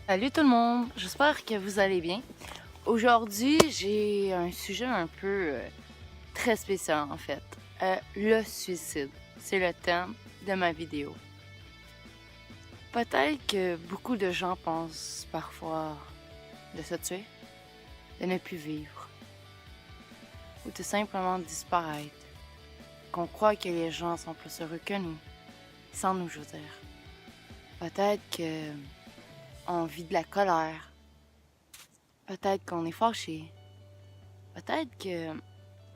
Salut tout le monde, j'espère que vous allez bien. Aujourd'hui, j'ai un sujet un peu très spécial en fait. Le suicide, c'est le thème de ma vidéo. Peut-être que beaucoup de gens pensent parfois de se tuer, de ne plus vivre, ou tout simplement de disparaître. Qu'on croit que les gens sont plus heureux que nous, sans nous choisir. Peut-être que on vit de la colère. Peut-être qu'on est fâché. Peut-être que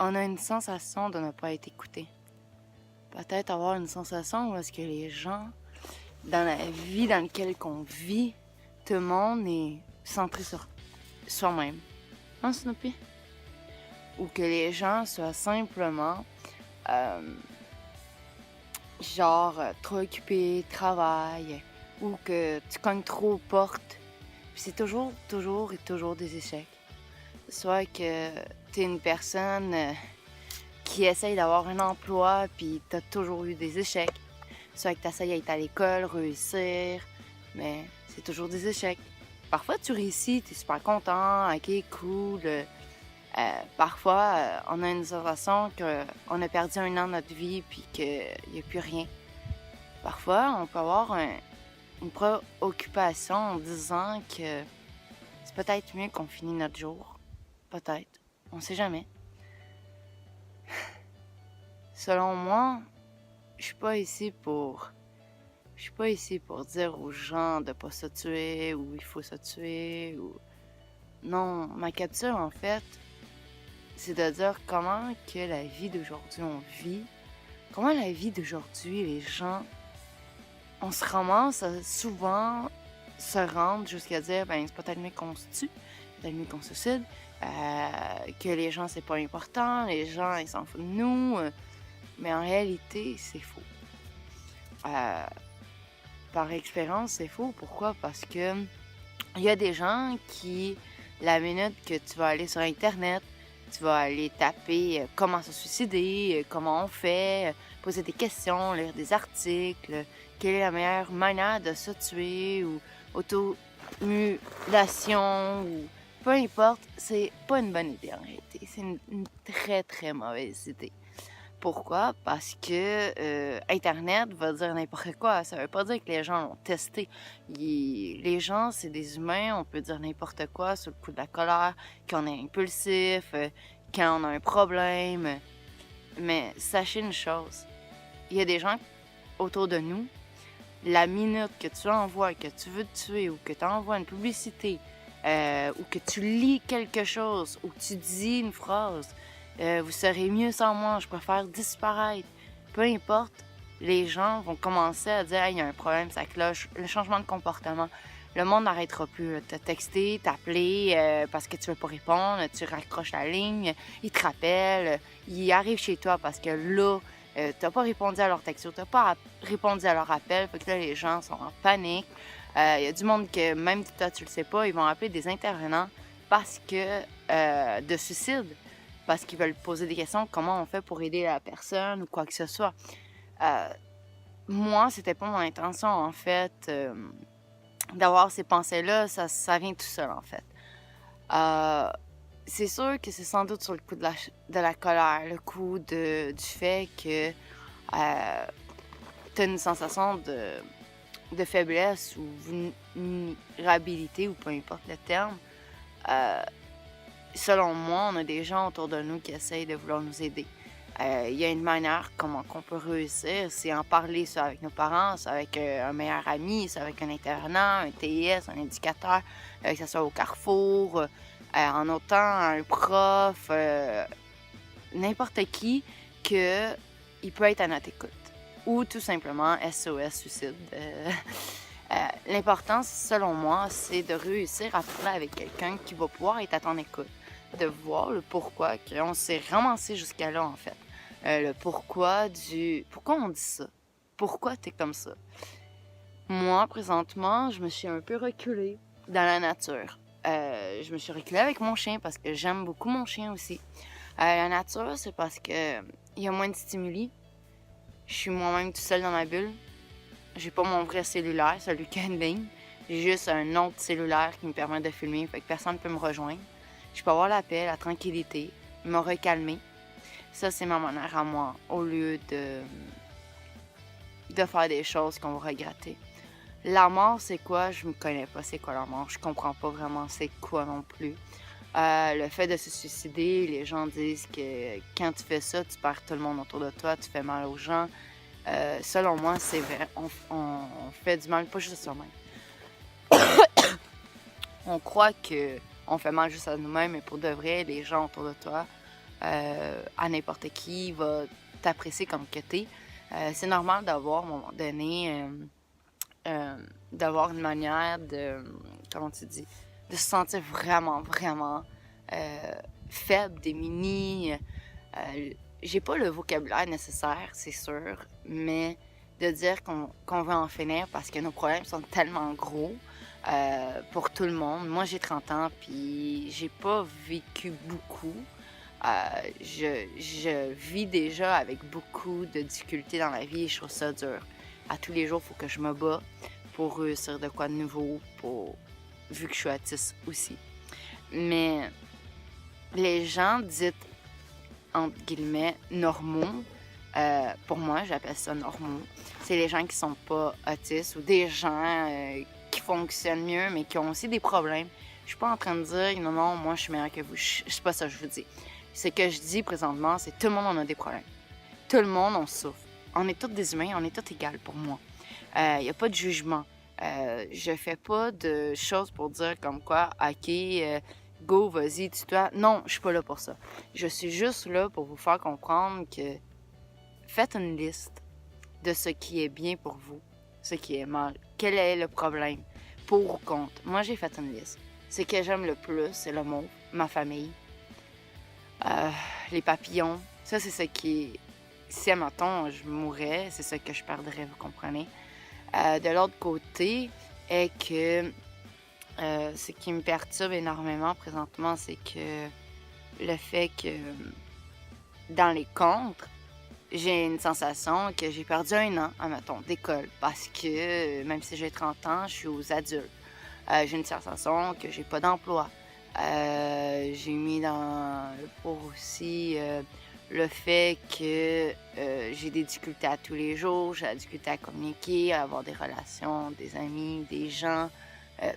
on a une sensation de ne pas être écouté. Peut-être avoir une sensation où est-ce que les gens, dans la vie dans laquelle on vit, tout le monde est centré sur soi-même. Hein, Snoopy? Ou que les gens soient simplement, euh, trop occupés, travaillent, ou que tu cognes trop aux portes. Puis c'est toujours des échecs. Soit que tu es une personne qui essaye d'avoir un emploi, puis t'as toujours eu des échecs. Soit que t'essayes d'être à l'école, réussir, mais c'est toujours des échecs. Parfois, tu réussis, t'es super content, ok, cool. Parfois, on a une sensation qu'on a perdu un an de notre vie, puis qu'il n'y a plus rien. Parfois, on peut avoir une préoccupation en disant que c'est peut-être mieux qu'on finisse notre jour. Peut-être. On sait jamais. Selon moi, je suis pas ici pour Je suis pas ici pour dire aux gens de pas se tuer ou il faut se tuer ou... Non, ma capture, en fait, c'est de dire comment que la vie d'aujourd'hui on vit, comment la vie d'aujourd'hui, les gens, on se ramasse à souvent se rendre jusqu'à dire, ben c'est peut-être mieux qu'on se tue, peut-être mieux qu'on se suicide, que les gens c'est pas important, les gens ils s'en foutent de nous, mais en réalité c'est faux. Euh, Par expérience, c'est faux. Pourquoi? Parce que il y a des gens qui, la minute que tu vas aller sur Internet, tu vas aller taper comment se suicider, comment on fait, poser des questions, lire des articles, quelle est la meilleure manière de se tuer ou automulation ou peu importe, c'est pas une bonne idée en réalité. C'est une très très mauvaise idée. Pourquoi? Parce que Internet va dire n'importe quoi. Ça veut pas dire que les gens l'ont testé. Les gens, c'est des humains. On peut dire n'importe quoi sur le coup de la colère, qu'on est impulsif, quand on a un problème. Mais sachez une chose. Il y a des gens autour de nous. La minute que tu envoies, que tu veux te tuer ou que tu envoies une publicité ou que tu lis quelque chose ou que tu dis une phrase, vous serez mieux sans moi, je préfère disparaître. Peu importe, les gens vont commencer à dire, hey, il y a un problème, ça cloche, le changement de comportement. Le monde n'arrêtera plus de te texter, t'appeler parce que tu veux pas répondre, tu raccroches la ligne, ils te rappellent, ils arrivent chez toi parce que là, t'as pas répondu à leur texto, t'as pas répondu à leur appel, fait que là, les gens sont en panique. Il y a du monde que, même si toi, tu le sais pas, ils vont appeler des intervenants parce que de suicide, parce qu'ils veulent poser des questions, comment on fait pour aider la personne ou quoi que ce soit. Euh, Moi, c'était pas mon intention, en fait, d'avoir ces pensées-là, ça vient tout seul, en fait. Euh, c'est sûr que c'est sans doute sur le coup de la colère, le coup du fait que tu as une sensation de faiblesse ou vulnérabilité, ou peu importe le terme. Euh, Selon moi, on a des gens autour de nous qui essayent de vouloir nous aider. Il y a une manière comment qu'on peut réussir, c'est en parler soit avec nos parents, soit avec un meilleur ami, soit avec un intervenant, un TIS, un éducateur, que ce soit au carrefour, en autant un prof, n'importe qui, que il peut être à notre écoute. Ou tout simplement SOS suicide. L'important, selon moi, c'est de réussir à parler avec quelqu'un qui va pouvoir être à ton écoute. De voir le pourquoi qu'on s'est ramassé jusqu'à là, en fait. Le pourquoi du... Pourquoi on dit ça? Pourquoi t'es comme ça? Moi, présentement, je me suis un peu reculée dans la nature. Je me suis reculée avec mon chien parce que j'aime beaucoup mon chien aussi. La nature, c'est parce que il y a moins de stimuli. Je suis moi-même tout seul dans ma bulle. J'ai pas mon vrai cellulaire, celui qui a une ligne. J'ai juste un autre cellulaire qui me permet de filmer, fait que personne ne peut me rejoindre. Je peux avoir la paix, la tranquillité, me recalmer. Ça, c'est ma manière à moi, au lieu de faire des choses qu'on va regretter. La mort, c'est quoi? Je me connais pas, c'est quoi la mort? Je comprends pas vraiment c'est quoi non plus. Le fait de se suicider, les gens disent que quand tu fais ça, tu perds tout le monde autour de toi, tu fais mal aux gens. Selon moi, c'est vrai. On fait du mal pas juste à soi-même. On croit qu'on fait mal juste à nous-mêmes, mais pour de vrai, les gens autour de toi, à n'importe qui, va t'apprécier comme que t'es. C'est normal d'avoir, à un moment donné, d'avoir une manière de, comment tu dis, de se sentir vraiment, vraiment faible, démuni. J'ai pas le vocabulaire nécessaire, c'est sûr, mais de dire qu'on veut en finir parce que nos problèmes sont tellement gros pour tout le monde. Moi, j'ai 30 ans, puis j'ai pas vécu beaucoup. Je vis déjà avec beaucoup de difficultés dans la vie et je trouve ça dur. À tous les jours, il faut que je me bats pour réussir de quoi de nouveau, vu que je suis autiste aussi. Mais les gens dites, entre guillemets, normaux, pour moi, j'appelle ça normaux, c'est les gens qui sont pas autistes ou des gens qui fonctionnent mieux, mais qui ont aussi des problèmes. Je suis pas en train de dire, non, moi, je suis meilleure que vous. C'est pas ça que je vous dis. Ce que je dis présentement, c'est tout le monde en a des problèmes. Tout le monde, on souffre. On est tous des humains, on est tous égaux pour moi. Il n'y a pas de jugement. Je fais pas de choses pour dire comme quoi, OK, go, vas-y, tue-toi. Non, je suis pas là pour ça. Je suis juste là pour vous faire comprendre que faites une liste de ce qui est bien pour vous, ce qui est mal. Quel est le problème? Pour ou contre? Moi, j'ai fait une liste. Ce que j'aime le plus, c'est le mot, ma famille, les papillons. Ça, c'est ce qui... Si, admettons, je mourrais, c'est ce que je perdrais, vous comprenez? De l'autre côté, est que ce qui me perturbe énormément présentement, c'est que le fait que dans les contres, j'ai une sensation que j'ai perdu 1 an, admettons, d'école, parce que même si j'ai 30 ans, je suis aux adultes. J'ai une sensation que j'ai pas d'emploi. J'ai mis pour aussi le fait que j'ai des difficultés à tous les jours, j'ai la difficulté à communiquer, à avoir des relations, des amis, des gens,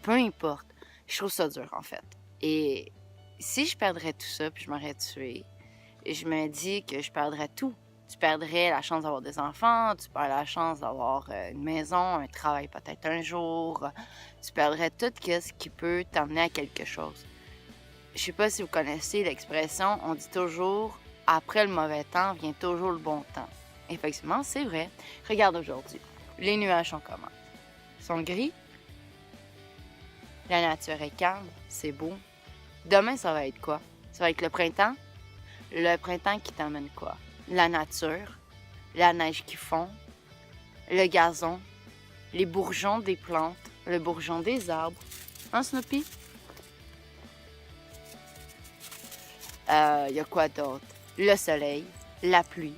peu importe. Je trouve ça dur, en fait. Et si je perdrais tout ça, puis je m'aurais tuée, je me dis que je perdrais tout. Tu perdrais la chance d'avoir des enfants, tu perds la chance d'avoir une maison, un travail peut-être un jour. Tu perdrais tout ce qui peut t'amener à quelque chose. Je sais pas si vous connaissez l'expression, on dit toujours « après le mauvais temps vient toujours le bon temps ». Effectivement, c'est vrai. Regarde aujourd'hui, les nuages sont comment? Ils sont gris. La nature est calme, c'est beau. Demain, ça va être quoi? Ça va être le printemps? Le printemps qui t'amène quoi? La nature, la neige qui fond, le gazon, les bourgeons des plantes, le bourgeon des arbres. Hein, Snoopy? Y a quoi d'autre? Le soleil, la pluie.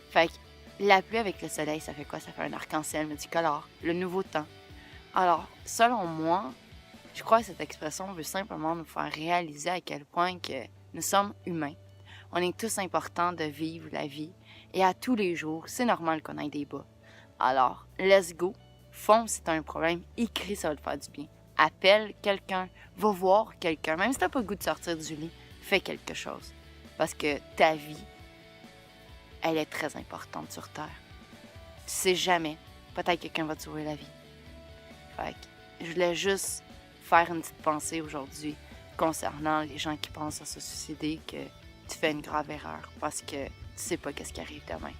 Fait que la pluie avec le soleil, ça fait quoi? Ça fait un arc-en-ciel multicolore, le nouveau temps. Alors, selon moi, je crois que cette expression veut simplement nous faire réaliser à quel point que nous sommes humains. On est tous importants de vivre la vie. Et à tous les jours, c'est normal qu'on ait des bas. Alors, let's go. Fonce si t'as un problème. Écris, ça va te faire du bien. Appelle quelqu'un. Va voir quelqu'un. Même si t'as pas le goût de sortir du lit, fais quelque chose. Parce que ta vie, elle est très importante sur Terre. Tu sais jamais. Peut-être que quelqu'un va te sauver la vie. Fait que je voulais juste faire une petite pensée aujourd'hui concernant les gens qui pensent à se suicider, que tu fais une grave erreur parce que tu sais pas qu'est-ce qui arrive demain.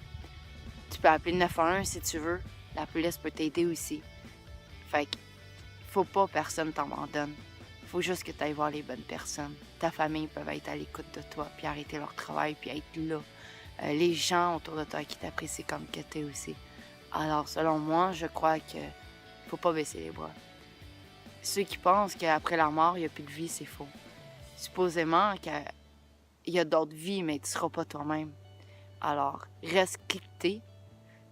Tu peux appeler le 911 si tu veux. La police peut t'aider aussi. Fait que faut pas que personne t'abandonne. Faut juste que tu ailles voir les bonnes personnes. Ta famille peut être à l'écoute de toi, puis arrêter leur travail, puis être là. Les gens autour de toi qui t'apprécient comme que t'es aussi. Alors, selon moi, je crois que faut pas baisser les bras. Ceux qui pensent qu'après la mort, il n'y a plus de vie, c'est faux. Supposément qu'il y a d'autres vies, mais tu seras pas toi-même. Alors, reste cliqueté,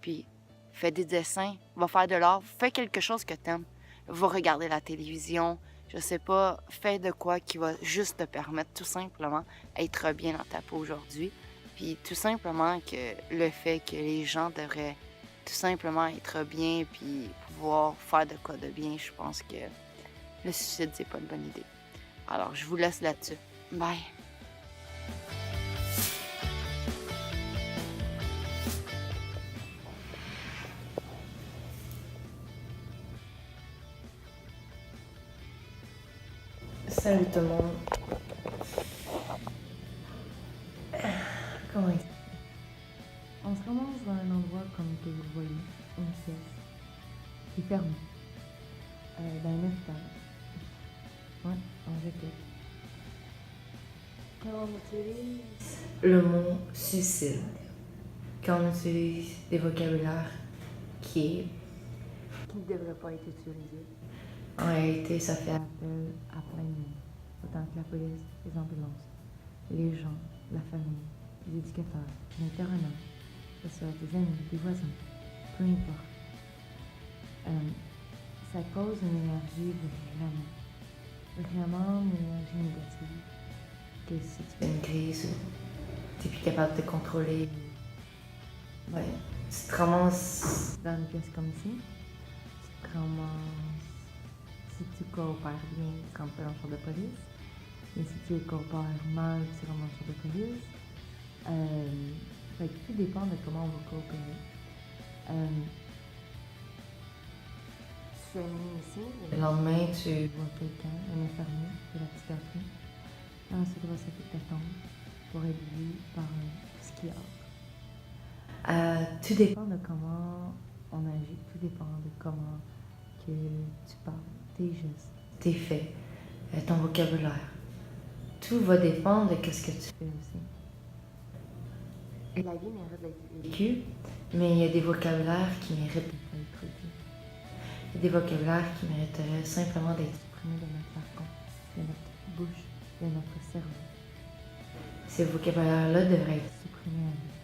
puis fais des dessins, va faire de l'art, fais quelque chose que t'aimes. va regarder la télévision, je sais pas, fais de quoi qui va juste te permettre tout simplement d'être bien dans ta peau aujourd'hui. Puis tout simplement que le fait que les gens devraient tout simplement être bien puis pouvoir faire de quoi de bien, je pense que le suicide, c'est pas une bonne idée. Alors, je vous laisse là-dessus. Bye! Salut tout le monde. Comment est-ce On se ramasse dans un endroit comme que vous le voyez, une pièce qui est fermée, dans un hôpital. Ouais, on répète. Quand on utilise le mot suicide, quand on utilise des vocabulaires qui ne devraient pas être utilisés, en réalité, ça fait appel à plein de monde. Autant que la police, les ambulances, les gens, la famille, les éducateurs, les intervenants, que ce soit des amis, des voisins, peu importe. Ça cause une énergie vraiment une énergie négative. Que si tu fais une crise, tu n'es plus capable de te contrôler, ouais, tu te ramasses dans une pièce comme ici, tu te ramasses, si tu coopères bien, tu rentres pas dans le champ de police, mais si tu coopères mal, tu rentres dans le champ de police. Fait que tout dépend de comment on va coopérer. Tu fais une ici, le lendemain tu vois quelqu'un, un infirmier de la psychiatrie. Ensuite, il va s'occuper de ta tombe pour être vu par un psychiatre. Tout dépend de comment on agit, tout dépend de comment que tu parles, tes gestes, tes faits, ton vocabulaire. Tout va dépendre de ce que tu fais aussi. La vie mérite d'être vécue, mais il y a des vocabulaires qui méritent d'être introduits. Il y a des vocabulaires qui mériteraient simplement d'être supprimés de notre jargon, de notre bouche, de notre cerveau. Ces vocabulaires-là devraient être supprimés à vie,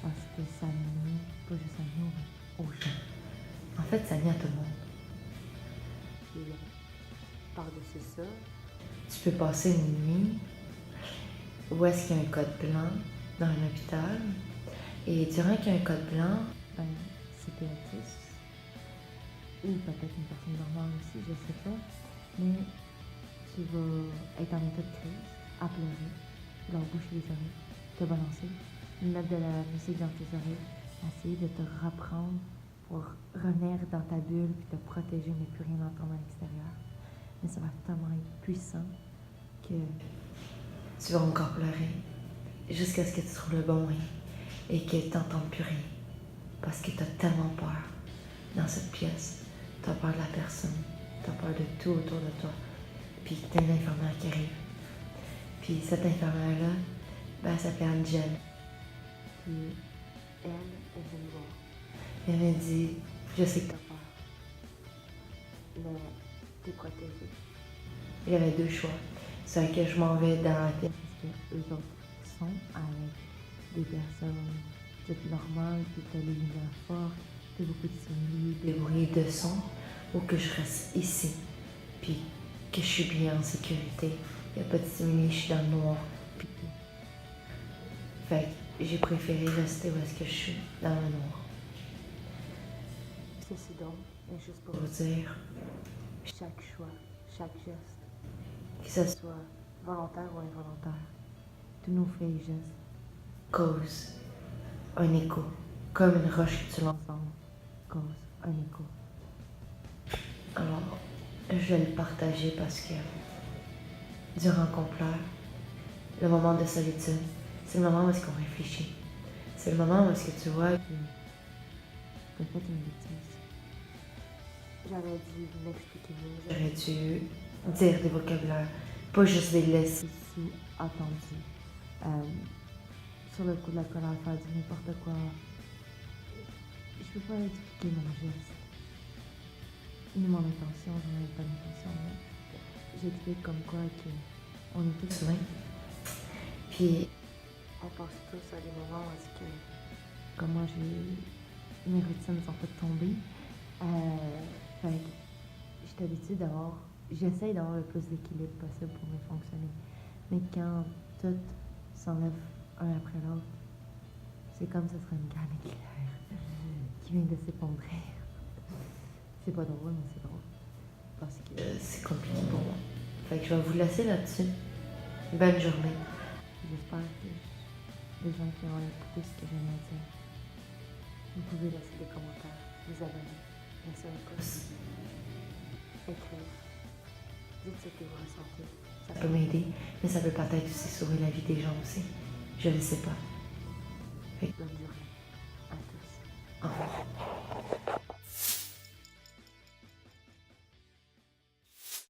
parce que ça nuit pas juste à nous, mais aux gens. En fait, ça nuit à tout le monde. Puis, par-dessus ça, tu peux passer une nuit où est-ce qu'il y a un code blanc dans un hôpital, et durant qu'il y a un code blanc, c'est autiste, ou peut-être une personne normale aussi, je sais pas, mais tu vas être en état de crise, à pleurer, leur boucher les oreilles, te balancer, mettre de la musique dans tes oreilles, essayer de te reprendre pour revenir dans ta bulle puis te protéger, ne plus rien entendre à l'extérieur. Mais ça va tellement être puissant que tu vas encore pleurer jusqu'à ce que tu trouves le bon moyen et que tu n'entendes plus rien. Parce que tu as tellement peur dans cette pièce. Tu as peur de la personne, tu as peur de tout autour de toi. Puis tu as une infirmière qui arrive. Puis cette infirmière-là, elle s'appelle Angel. Puis elle vient me voir. Elle m'a dit, je sais que tu as peur, mais tu es protégée. Il y avait deux choix. C'est que je m'en vais dans la pièce parce que eux autres sont avec des personnes peut-être normales, puis tu as les lumières fortes, tu as beaucoup de stimuli, des bruits de son, ou que je reste ici, puis que je suis bien en sécurité. Il n'y a pas de stimuli, je suis dans le noir. Puis... Fait que j'ai préféré rester où est-ce que je suis, dans le noir. Ceci donc est juste pour vous dire chaque choix, chaque geste, que ce soit volontaire ou involontaire, tous nos faits et gestes causent un écho, comme une roche que tu lances en haut, cause un écho. Alors, je vais le partager parce que durant qu'on pleure, le moment de solitude, c'est le moment où est-ce qu'on réfléchit. C'est le moment où est-ce que tu vois que t'as fait une bêtise. J'aurais dû m'expliquer mieux. J'aurais dû dire des vocabulaires, pas juste des laisser sous-entendus. Sur le coup de la colère, faire du n'importe quoi. Je peux pas expliquer mon geste, ni mon intention, j'en avais pas d'intention, mais j'explique comme quoi que on est tous humains. Puis on pense tous à des moments où est-ce que, comme moi, mes routines sont toutes tombées. Fait que d'habitude d'avoir... J'essaye d'avoir le plus d'équilibre possible pour mieux fonctionner. Mais quand tout s'enlève un après l'autre, c'est comme si ce serait une guerre nucléaire qui vient de s'effondrer. C'est pas drôle, mais c'est drôle. Parce que c'est compliqué pour moi. Fait que je vais vous laisser là-dessus. Bonne journée. J'espère que les gens qui ont écouté ce que je viens de dire, vous pouvez laisser des commentaires, vous abonner, laisser un pouce, écrire. Dites ce que vous ressentez. Ça peut m'aider, mais ça peut peut-être aussi sauver la vie des gens aussi. Je ne sais pas. Bonne journée.